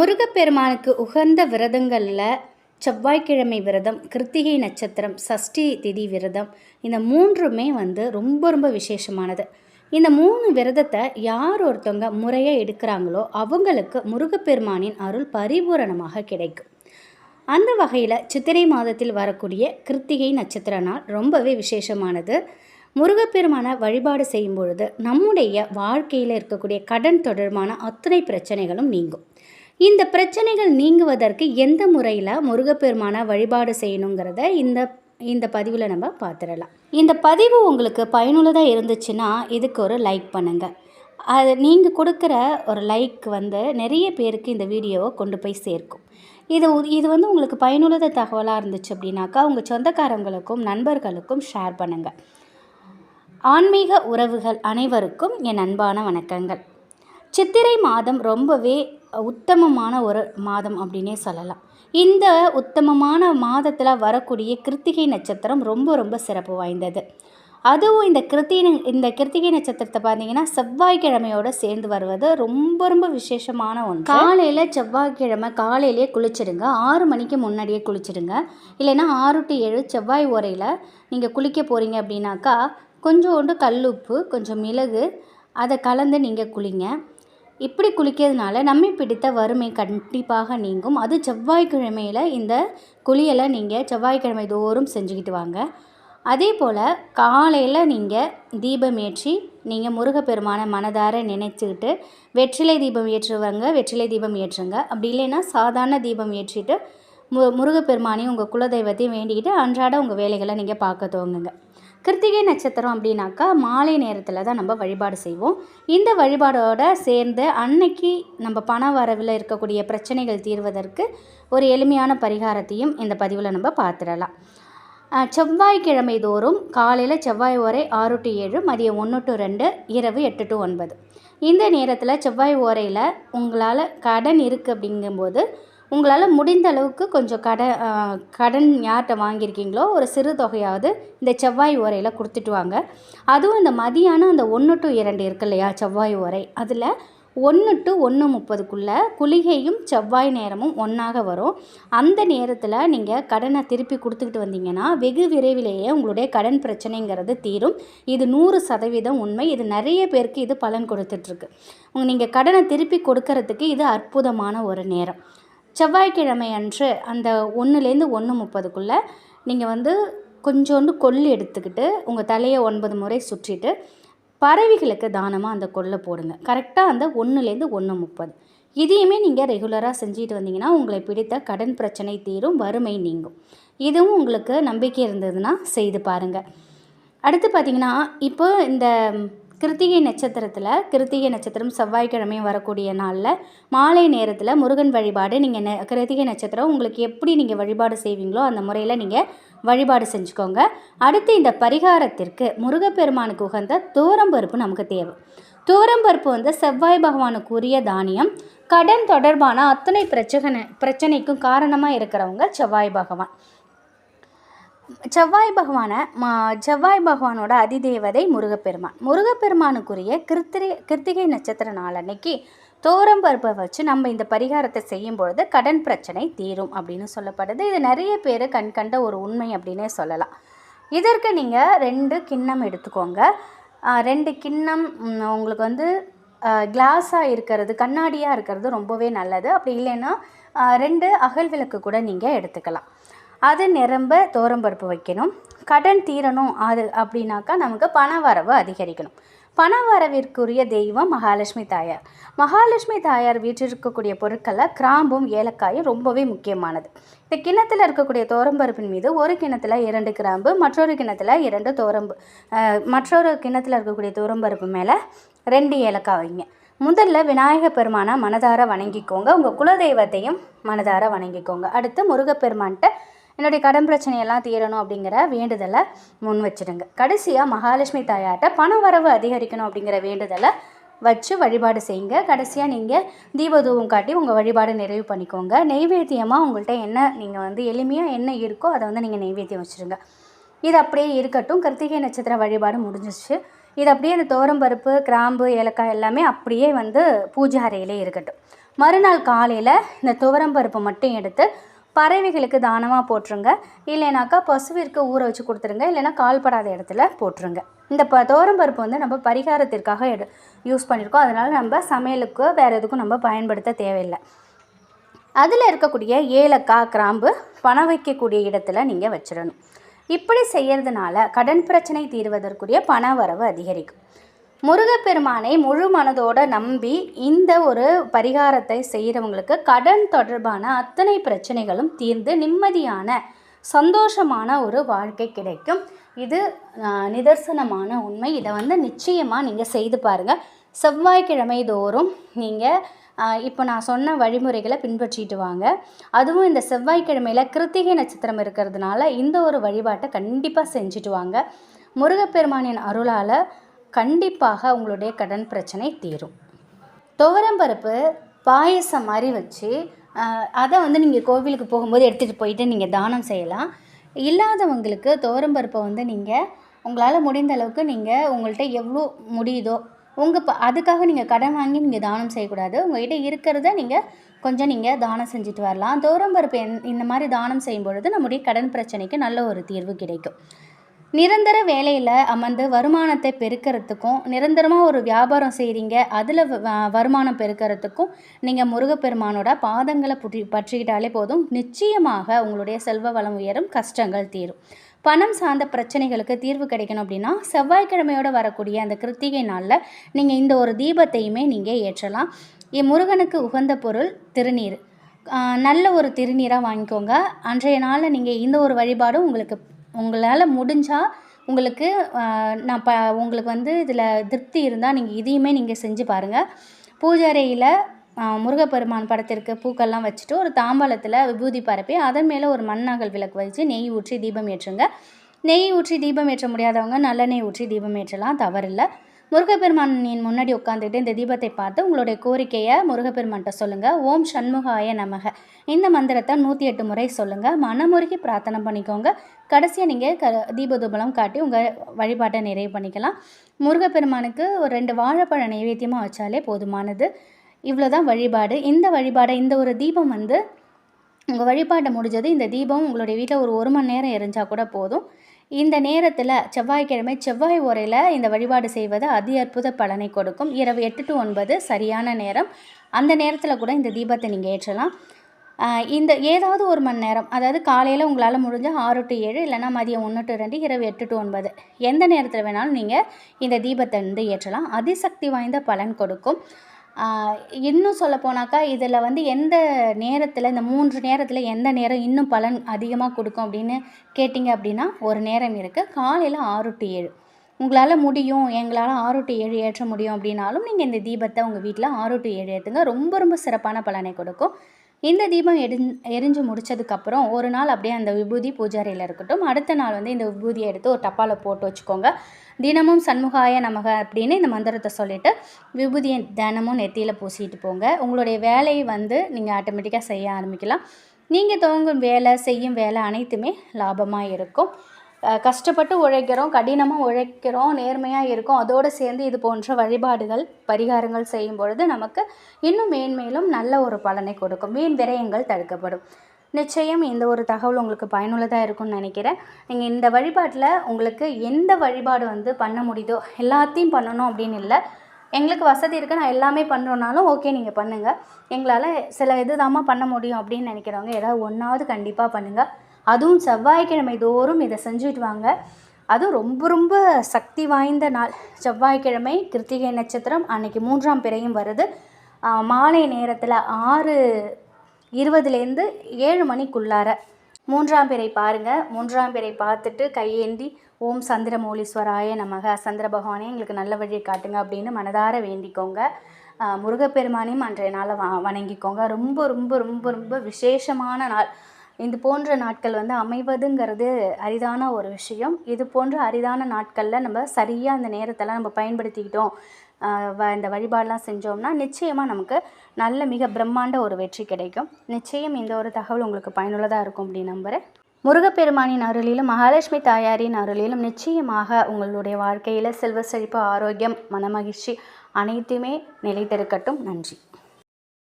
முருகப்பெருமானுக்கு உகந்த விரதங்களில் செவ்வாய்க்கிழமை விரதம், கிருத்திகை நட்சத்திரம், சஷ்டி திதி விரதம், இந்த மூன்றுமே ரொம்ப ரொம்ப விசேஷமானது. இந்த 3 விரதத்தை யார் ஒருத்தவங்க முறையாக எடுக்கிறாங்களோ அவங்களுக்கு முருகப்பெருமானின் அருள் பரிபூரணமாக கிடைக்கும். அந்த வகையில் சித்திரை மாதத்தில் வரக்கூடிய கிருத்திகை நட்சத்திர நாள் ரொம்பவே விசேஷமானது. முருகப்பெருமான வழிபாடு செய்யும் பொழுது நம்முடைய வாழ்க்கையில் இருக்கக்கூடிய கடன் தொடர்பான அத்தனை பிரச்சனைகளும் நீங்கும். இந்த பிரச்சனைகள் நீங்குவதற்கு எந்த முறையில் முருகப்பெருமான வழிபாடு செய்யணுங்கிறத இந்த பதிவில் நம்ம பார்த்துடலாம். இந்த பதிவு உங்களுக்கு பயனுள்ளதாக இருந்துச்சுன்னா இதுக்கு ஒரு லைக் பண்ணுங்கள். அது நீங்கள் கொடுக்குற ஒரு லைக் நிறைய பேருக்கு இந்த வீடியோவை கொண்டு போய் சேர்க்கும். இது உங்களுக்கு பயனுள்ள தகவலாக இருந்துச்சு அப்படின்னாக்கா உங்கள் சொந்தக்காரங்களுக்கும் நண்பர்களுக்கும் ஷேர் பண்ணுங்கள். ஆன்மீக உறவுகள் அனைவருக்கும் என் அன்பான வணக்கங்கள். சித்திரை மாதம் ரொம்பவே உத்தமமான ஒரு மாதம் அப்படின்னே சொல்லலாம். இந்த உத்தமமான மாதத்தில் வரக்கூடிய கிருத்திகை நட்சத்திரம் ரொம்ப ரொம்ப சிறப்பு வாய்ந்தது. அதுவும் இந்த கிருத்திகை நட்சத்திரத்தை பார்த்தீங்கன்னா செவ்வாய்க்கிழமையோடு சேர்ந்து வருவது ரொம்ப ரொம்ப விசேஷமான ஒன்று. காலையில் செவ்வாய்க்கிழமை காலையிலே குளிச்சிடுங்க. 6 மணிக்கு முன்னாடியே குளிச்சிடுங்க. இல்லைன்னா 6 to 7 செவ்வாய் ஓரையில் நீங்கள் குளிக்க போகிறீங்க அப்படின்னாக்கா கொஞ்சோண்டு கல்லுப்பு, கொஞ்சம் மிளகு அதை கலந்து நீங்கள் குளிங்க. இப்படி குளிக்கிறதுனால நம்மை பிடித்த வறுமை கண்டிப்பாக நீங்கும். அது செவ்வாய்க்கிழமையில் இந்த குளியலை நீங்கள் செவ்வாய்க்கிழமை தோறும் செஞ்சுக்கிட்டு வாங்க. அதே போல் காலையில் நீங்கள் தீபம் ஏற்றி நீங்கள் முருகப்பெருமான மனதார நினைச்சுக்கிட்டு வெற்றிலை தீபம் ஏற்றுவாங்க, வெற்றிலை தீபம் ஏற்றுங்க. அப்படி இல்லைன்னா சாதாரண தீபம் ஏற்றிட்டு முருகப்பெருமானையும் உங்கள் குலதெய்வத்தையும் வேண்டிக்கிட்டு அன்றாட உங்கள் வேலைகளை நீங்கள் பார்க்க துவங்குங்க. கிருத்திகை நட்சத்திரம் அப்படின்னாக்கா மாலை நேரத்தில் தான் நம்ம வழிபாடு செய்வோம். இந்த வழிபாடோடு சேர்ந்து அன்னைக்கு நம்ம பண வரவில் இருக்கக்கூடிய பிரச்சனைகள் தீர்வதற்கு ஒரு எளிமையான பரிகாரத்தையும் இந்த பதிவில் நம்ம பார்த்துடலாம். செவ்வாய்க்கிழமை தோறும் காலையில் செவ்வாய் ஓரை 6 to 7, மதியம் 1 to 2, இரவு 8 to 9. இந்த நேரத்தில் செவ்வாய் ஓரையில் உங்களால் கடன் இருக்குது அப்படிங்கும்போது உங்களால் முடிந்த அளவுக்கு கொஞ்சம் கடன் யார்கிட்ட வாங்கியிருக்கீங்களோ ஒரு சிறு தொகையாவது இந்த செவ்வாய் ஓரையில் கொடுத்துட்டு வாங்க. அதுவும் இந்த மதியானம் அந்த 1 to 2 இருக்கு இல்லையா செவ்வாய் ஓரை, அதில் 1 to 1:30 குளிகையும் செவ்வாய் நேரமும் ஒன்றாக வரும். அந்த நேரத்தில் நீங்கள் கடனை திருப்பி கொடுத்துக்கிட்டு வந்தீங்கன்னா வெகு விரைவிலேயே உங்களுடைய கடன் பிரச்சனைங்கிறது தீரும். இது 100% உண்மை. இது நிறைய பேருக்கு இது பலன் கொடுத்துட்ருக்கு. நீங்கள் கடனை திருப்பி கொடுக்கறதுக்கு இது அற்புதமான ஒரு நேரம். செவ்வாய்க்கிழமை அன்று அந்த 1லேருந்து 1:30 நீங்கள் கொஞ்சோண்டு கொள்ளு எடுத்துக்கிட்டு உங்கள் தலையை 9 முறை சுற்றிட்டு பறவைகளுக்கு தானமாக அந்த கொள்ளை போடுங்க. கரெக்டாக அந்த 1லேருந்து 1:30 இதையுமே நீங்கள் ரெகுலராக செஞ்சுட்டு வந்தீங்கன்னா உங்களை பிடித்த கடன் பிரச்சனை தீரும், வறுமை நீங்கும். இதுவும் உங்களுக்கு நம்பிக்கை இருந்ததுன்னா செய்து பாருங்கள். அடுத்து பார்த்திங்கன்னா இப்போ இந்த கிருத்திகை நட்சத்திரம் செவ்வாய்க்கிழமையும் வரக்கூடிய நாளில் மாலை நேரத்தில் முருகன் வழிபாடு நீங்கள் கிருத்திகை நட்சத்திரம் உங்களுக்கு எப்படி நீங்கள் வழிபாடு செய்வீங்களோ அந்த முறையில் நீங்கள் வழிபாடு செஞ்சுக்கோங்க. அடுத்து இந்த பரிகாரத்திற்கு முருகப்பெருமானுக்கு உகந்த துவரம்பருப்பு நமக்கு தேவை. துவரம்பருப்பு செவ்வாய் பகவானுக்கு உரிய தானியம். கடன் தொடர்பான அத்தனை பிரச்சனைக்கும் காரணமாக இருக்கிறவங்க செவ்வாய் பகவான். செவ்வாய் பகவானோட அதிதேவதை முருகப்பெருமானுக்குரிய கிருத்திகை நட்சத்திர நாள் அன்னைக்கு துவரம்பருப்பை வச்சு நம்ம இந்த பரிகாரத்தை செய்யும் பொழுது கடன் பிரச்சனை தீரும் அப்படின்னு சொல்லப்படுது. இது நிறைய பேர் கண்ட ஒரு உண்மை அப்படின்னே சொல்லலாம். இதற்கு நீங்கள் 2 கிண்ணம் எடுத்துக்கோங்க. 2 கிண்ணம் உங்களுக்கு கிளாஸாக இருக்கிறது, கண்ணாடியாக இருக்கிறது ரொம்பவே நல்லது. அப்படி இல்லைன்னா 2 அகல் விளக்கு கூட நீங்கள் எடுத்துக்கலாம். அது நிரம்ப துவரம்பருப்பு வைக்கணும். கடன் தீரணும் அப்படின்னாக்கா நமக்கு பண வரவு அதிகரிக்கணும். பண வரவிற்குரிய தெய்வம் மகாலட்சுமி தாயார் வீற்றிருக்கக்கூடிய பொருட்களில் கிராம்பும் ஏலக்காயும் ரொம்பவே முக்கியமானது. இந்த கிண்ணத்தில் இருக்கக்கூடிய துவரம்பருப்பின் மீது ஒரு கிண்ணத்தில் 2 கிராம்பு, மற்றொரு கிண்ணத்தில் 2 மற்றொரு கிண்ணத்தில் இருக்கக்கூடிய துவரம்பருப்பு மேலே 2 ஏலக்காய் வைங்க. முதல்ல விநாயகர் பெருமானை மனதார வணங்கிக்கோங்க. உங்கள் குலதெய்வத்தையும் மனதார வணங்கிக்கோங்க. அடுத்து முருகப்பெருமான்கிட்ட என்னுடைய கடன் பிரச்சனையெல்லாம் தீரணும் அப்படிங்கிற வேண்டுதலை முன் வச்சுடுங்க. கடைசியாக மகாலட்சுமி தாயார்கிட்ட பண வரவு அதிகரிக்கணும் அப்படிங்கிற வேண்டுதலை வச்சு வழிபாடு செய்யுங்க. கடைசியாக நீங்கள் தீபதூபம் காட்டி உங்கள் வழிபாடு நிறைவு பண்ணிக்கோங்க. நெய்வேத்தியமாக உங்கள்கிட்ட என்ன நீங்கள் எளிமையாக என்ன இருக்கோ அதை நீங்கள் நெய்வேத்தியம் வச்சுருங்க. இது அப்படியே இருக்கட்டும். கிருத்திகை நட்சத்திர வழிபாடு முடிஞ்சிச்சு. இது அப்படியே அந்த துவரம்பருப்பு, கிராம்பு, ஏலக்காய் எல்லாமே அப்படியே பூஜை அறையிலே இருக்கட்டும். மறுநாள் காலையில் இந்த துவரம்பருப்பு மட்டும் எடுத்து பறவைகளுக்கு தானமாக போட்டுருங்க. இல்லைனாக்கா பசுவிற்கு ஊற வச்சு கொடுத்துருங்க. இல்லைனா கால்படாத இடத்துல போட்டுருங்க. இந்த துவரம்பருப்பு வந்து நம்ம பரிகாரத்திற்காக யூஸ் பண்ணியிருக்கோம். அதனால் நம்ம சமையலுக்கு வேறு எதுக்கும் நம்ம பயன்படுத்த தேவையில்லை. அதில் இருக்கக்கூடிய ஏலக்காய், கிராம்பு பணம் வைக்கக்கூடிய இடத்துல நீங்கள் வச்சிடணும். இப்படி செய்கிறதுனால கடன் பிரச்சனை தீர்வதற்குரிய பண வரவு அதிகரிக்கும். முருகப்பெருமானை முழு மனதோடு நம்பி இந்த ஒரு பரிகாரத்தை செய்கிறவங்களுக்கு கடன் தொடர்பான அத்தனை பிரச்சனைகளும் தீர்ந்து நிம்மதியான சந்தோஷமான ஒரு வாழ்க்கை கிடைக்கும். இது நிதர்சனமான உண்மை. இதை வந்து நிச்சயமாக நீங்கள் செய்து பாருங்கள். செவ்வாய்க்கிழமை தோறும் நீங்கள் இப்போ நான் சொன்ன வழிமுறைகளை பின்பற்றிட்டு வாங்க. அதுவும் இந்த செவ்வாய்க்கிழமையில் கிருத்திகை நட்சத்திரம் இருக்கிறதுனால இந்த ஒரு வழிபாட்டை கண்டிப்பாக செஞ்சுட்டு வாங்க. முருகப்பெருமானின் அருளால் கண்டிப்பாக உங்களுடைய கடன் பிரச்சனை தீரும். துவரம்பருப்பு பாயசம் மாதிரி வச்சு அதை வந்து நீங்கள் கோவிலுக்கு போகும்போது எடுத்துகிட்டு போயிட்டு நீங்கள் தானம் செய்யலாம். இல்லாதவங்களுக்கு துவரம்பருப்பை வந்து நீங்கள் உங்களால் முடிந்த அளவுக்கு நீங்கள் உங்கள்கிட்ட எவ்வளோ முடியுதோ அதுக்காக நீங்கள் கடன் வாங்கி நீங்கள் தானம் செய்யக்கூடாது. உங்கள்கிட்ட இருக்கிறத நீங்கள் கொஞ்சம் நீங்கள் தானம் செஞ்சுட்டு வரலாம். துவரம்பருப்பு இந்த மாதிரி தானம் செய்யும் பொழுது நம்முடைய கடன் பிரச்சனைக்கு நல்ல ஒரு தீர்வு கிடைக்கும். நிரந்தர வேலையில் அமர்ந்து வருமானத்தை பெருக்கிறதுக்கும், நிரந்தரமாக ஒரு வியாபாரம் செய்கிறீங்க அதில் வருமானம் பெருக்கிறதுக்கும் நீங்கள் முருகப்பெருமானோட பாதங்களை பற்றிக்கிட்டாலே போதும். நிச்சயமாக உங்களுடைய செல்வ வளம் உயரும், கஷ்டங்கள் தீரும். பணம் சார்ந்த பிரச்சனைகளுக்கு தீர்வு கிடைக்கணும் அப்படின்னா செவ்வாய்க்கிழமையோடு வரக்கூடிய அந்த கிருத்திகை நாளில் நீங்கள் இந்த ஒரு தீபத்தையுமே நீங்கள் ஏற்றலாம். முருகனுக்கு உகந்த பொருள் திருநீர். நல்ல ஒரு திருநீராக வாங்கிக்கோங்க. அன்றைய நாளில் நீங்கள் இந்த ஒரு வழிபாடும் உங்களால் முடிஞ்சால் உங்களுக்கு உங்களுக்கு வந்து இதில் திருப்தி இருந்தால் நீங்கள் இதையுமே நீங்கள் செஞ்சு பாருங்கள். பூஜை அறையில் முருகப்பெருமான் படத்திற்கு பூக்கள்லாம் வச்சுட்டு ஒரு தாம்பாளத்தில் விபூதி பரப்பி அதன் மேலே ஒரு மண்ணாங்கல் விளக்கு வச்சு நெய் ஊற்றி தீபம் ஏற்றுங்க. நெய் ஊற்றி தீபம் ஏற்ற முடியாதவங்க நல்லெண்ணெய் ஊற்றி தீபம் ஏற்றலாம், தவறில்லை. முருகப்பெருமானின் முன்னாடி உட்காந்துக்கிட்டு இந்த தீபத்தை பார்த்து உங்களுடைய கோரிக்கையை முருகப்பெருமான்கிட்ட சொல்லுங்கள். ஓம் சண்முகாய நமக இந்த மந்திரத்தை 108 முறை சொல்லுங்கள். மனமுருகி பிரார்த்தனை பண்ணிக்கோங்க. கடைசியாக நீங்கள் தீபதூபலம் காட்டி உங்கள் வழிபாட்டை நிறைவு பண்ணிக்கலாம். முருகப்பெருமானுக்கு ஒரு 2 வாழைப்பழ நைவேத்தியமாக வச்சாலே போதுமானது. இவ்வளோதான் வழிபாடு. இந்த வழிபாடை இந்த ஒரு தீபம் வந்து உங்கள் வழிபாட்டை முடிஞ்சது இந்த தீபம் உங்களுடைய வீட்டில் ஒரு 1 மணி நேரம் எரிஞ்சால் கூட போதும். இந்த நேரத்தில் செவ்வாய்க்கிழமை செவ்வாய் ஓரையில் இந்த வழிபாடு செய்வது அதி அற்புத பலனை கொடுக்கும். இரவு 8 to 9 சரியான நேரம். அந்த நேரத்தில் கூட இந்த தீபத்தை நீங்கள் ஏற்றலாம். இந்த ஏதாவது 1 மணி நேரம், அதாவது காலையில் உங்களால் முடிஞ்சால் 6 to 7, இல்லைனா மதியம் 1 to 2, இரவு 8 to 9 எந்த நேரத்தில் வேணாலும் நீங்கள் இந்த தீபத்தை வந்து ஏற்றலாம். அதிசக்தி வாய்ந்த பலன் கொடுக்கும். இன்னும் சொல்ல போனாக்கா இதில் வந்து எந்த நேரத்தில், இந்த 3 நேரத்தில் எந்த நேரம் இன்னும் பலன் அதிகமாக கொடுக்கும் அப்படின்னு கேட்டிங்க அப்படின்னா ஒரு நேரம் இருக்குது. காலையில் 6 to 7 உங்களால் முடியும், எங்களால் 6 to 7 ஏற்ற முடியும் அப்படின்னாலும் நீங்கள் இந்த தீபத்தை உங்கள் வீட்டில் 6 to 7 ஏற்றுங்க. ரொம்ப ரொம்ப சிறப்பான பலனை கொடுக்கும். இந்த தீபம் எரிஞ்சு முடித்ததுக்கப்புறம் ஒரு நாள் அப்படியே அந்த விபூதி பூஜாரியில் இருக்கட்டும். அடுத்த நாள் வந்து இந்த விபூதியை எடுத்து ஒரு டப்பாவில் போட்டு வச்சுக்கோங்க. தினமும் சண்முகாய நமக அப்படின்னு இந்த மந்திரத்தை சொல்லிவிட்டு விபூதியை தினமும் நெத்தியில் பூசிட்டு போங்க. உங்களுடைய வேலையை வந்து நீங்கள் ஆட்டோமேட்டிக்காக செய்ய ஆரம்பிக்கலாம். நீங்கள் துவங்கும் வேலை, செய்யும் வேலை அனைத்துமே லாபமாக இருக்கும். கஷ்டப்பட்டு உழைக்கிறோம், கடினமாக உழைக்கிறோம், நேர்மையாக இருக்கும். அதோடு சேர்ந்து இது போன்ற வழிபாடுகள், பரிகாரங்கள் செய்யும் பொழுது நமக்கு இன்னும் மேன்மேலும் நல்ல ஒரு பலனை கொடுக்கும். வீண் விரயங்கள் தடுக்கப்படும். நிச்சயம் இந்த ஒரு தகவல் உங்களுக்கு பயனுள்ளதாக இருக்கும்னு நினைக்கிறேன். நீங்கள் இந்த வழிபாட்டில் உங்களுக்கு எந்த வழிபாடு வந்து பண்ண முடியுதோ எல்லாத்தையும் பண்ணணும் அப்படின்னு இல்லை. எங்களுக்கு வசதி இருக்குது, நான் எல்லாமே பண்ணுறோன்னாலும் ஓகே நீங்கள் பண்ணுங்கள். எங்களால் சில இதுதாம்மா பண்ண முடியும் அப்படின்னு நினைக்கிறவங்க ஏதாவது ஒன்றாவது கண்டிப்பாக பண்ணுங்கள். அதுவும் செவ்வாய்க்கிழமை தோறும் இதை செஞ்சுட்டு வாங்க. அதுவும் ரொம்ப ரொம்ப சக்தி வாய்ந்த நாள் செவ்வாய்க்கிழமை, கிருத்திகை நட்சத்திரம் அன்றைக்கி 3ஆம் பிறையும் வருது. மாலை நேரத்தில் 6:20 7 மணிக்குள்ளார 3ஆம் பிறை பாருங்கள். 3ஆம் பிறை பார்த்துட்டு கையேந்தி ஓம் சந்திரமௌலீஸ்வராய நமக, சந்திர பகவானே எங்களுக்கு நல்ல வழியை காட்டுங்க அப்படின்னு மனதார வேண்டிக்கோங்க. முருகப்பெருமானையும் அன்றைய நாளை வணங்கிக்கோங்க. ரொம்ப ரொம்ப ரொம்ப ரொம்ப விசேஷமான நாள். இது போன்ற நாட்கள் வந்து அமைவதுங்கிறது அரிதான ஒரு விஷயம். இது போன்ற அரிதான நாட்களில் நம்ம சரியாக அந்த நேரத்தெல்லாம் நம்ம பயன்படுத்திக்கிட்டோம், இந்த வழிபாடெலாம் செஞ்சோம்னா நிச்சயமாக நமக்கு நல்ல மிக பிரம்மாண்ட ஒரு வெற்றி கிடைக்கும். நிச்சயம் இந்த ஒரு தகவல் உங்களுக்கு பயனுள்ளதாக இருக்கும் அப்படின்னு நம்புகிறேன். முருகப்பெருமானின் அருளிலும் மகாலட்சுமி தாயாரின் அருளிலும் நிச்சயமாக உங்களுடைய வாழ்க்கையில் செல்வ செழிப்பு, ஆரோக்கியம், மனமகிழ்ச்சி அனைத்துமே நிலைத்திருக்கட்டும். நன்றி.